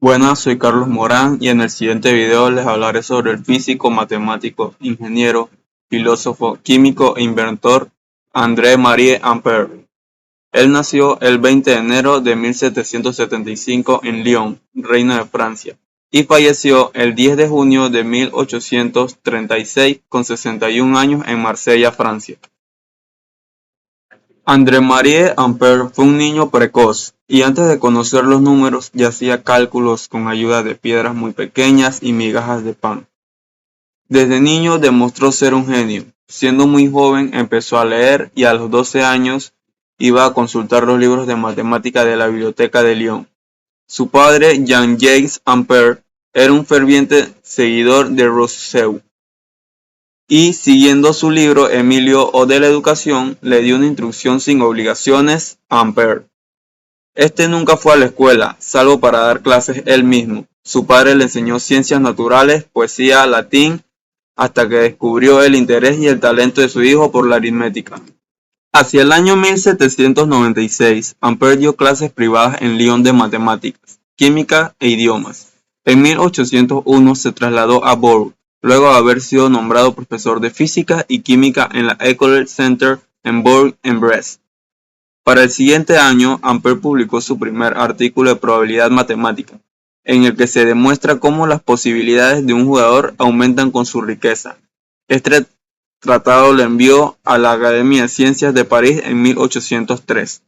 Buenas, soy Carlos Morán y en el siguiente video les hablaré sobre el físico, matemático, ingeniero, filósofo, químico e inventor André-Marie Ampère. Él nació el 20 de enero de 1775 en Lyon, Reino de Francia, y falleció el 10 de junio de 1836 con 61 años en Marsella, Francia. André-Marie Ampère fue un niño precoz, y antes de conocer los números ya hacía cálculos con ayuda de piedras muy pequeñas y migajas de pan. Desde niño demostró ser un genio. Siendo muy joven empezó a leer y a los 12 años iba a consultar los libros de matemática de la biblioteca de Lyon. Su padre, Jean-Jacques Ampère, era un ferviente seguidor de Rousseau. Y siguiendo su libro Emilio o de la educación, le dio una instrucción sin obligaciones a Ampère. Este nunca fue a la escuela, salvo para dar clases él mismo. Su padre le enseñó ciencias naturales, poesía, latín, hasta que descubrió el interés y el talento de su hijo por la aritmética. Hacia el año 1796, Ampère dio clases privadas en Lyon de matemáticas, química e idiomas. En 1801 se trasladó a Bourges, luego de haber sido nombrado profesor de física y química en la École Center en Bourg-en-Bresse. Para el siguiente año, Ampère publicó su primer artículo de probabilidad matemática, en el que se demuestra cómo las posibilidades de un jugador aumentan con su riqueza. Este tratado lo envió a la Academia de Ciencias de París en 1803.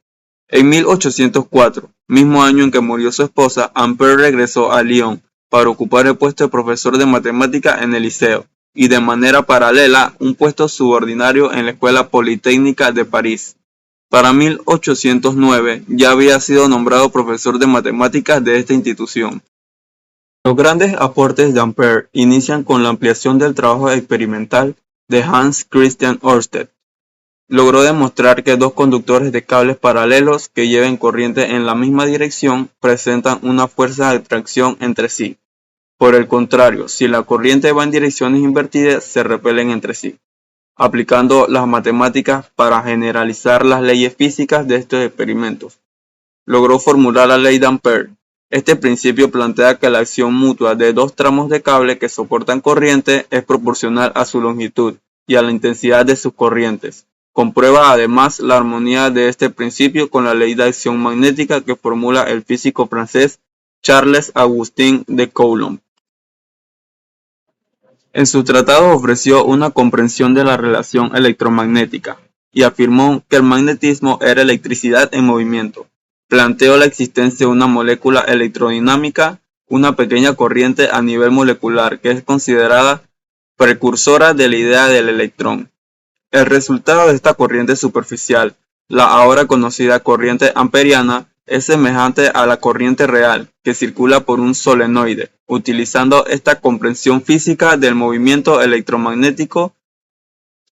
En 1804, mismo año en que murió su esposa, Ampère regresó a Lyon para ocupar el puesto de profesor de matemática en el liceo, y de manera paralela un puesto subordinario en la Escuela Politécnica de París. Para 1809 ya había sido nombrado profesor de matemáticas de esta institución. Los grandes aportes de Ampère inician con la ampliación del trabajo experimental de Hans Christian Ørsted. Logró demostrar que dos conductores de cables paralelos que lleven corriente en la misma dirección presentan una fuerza de atracción entre sí. Por el contrario, si la corriente va en direcciones invertidas, se repelen entre sí, aplicando las matemáticas para generalizar las leyes físicas de estos experimentos. Logró formular la ley de Ampère. Este principio plantea que la acción mutua de dos tramos de cable que soportan corriente es proporcional a su longitud y a la intensidad de sus corrientes. Comprueba además la armonía de este principio con la ley de acción magnética que formula el físico francés Charles-Augustin de Coulomb. En su tratado ofreció una comprensión de la relación electromagnética y afirmó que el magnetismo era electricidad en movimiento. Planteó la existencia de una molécula electrodinámica, una pequeña corriente a nivel molecular que es considerada precursora de la idea del electrón. El resultado de esta corriente superficial, la ahora conocida corriente amperiana, es semejante a la corriente real que circula por un solenoide. Utilizando esta comprensión física del movimiento electromagnético,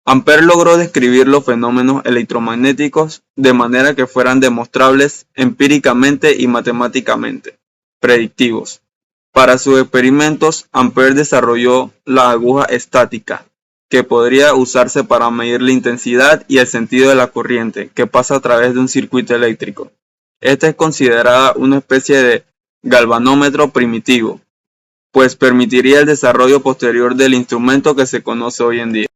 Ampère logró describir los fenómenos electromagnéticos de manera que fueran demostrables empíricamente y matemáticamente predictivos. Para sus experimentos, Ampère desarrolló la aguja estática, que podría usarse para medir la intensidad y el sentido de la corriente que pasa a través de un circuito eléctrico. Esta es considerada una especie de galvanómetro primitivo, pues permitiría el desarrollo posterior del instrumento que se conoce hoy en día.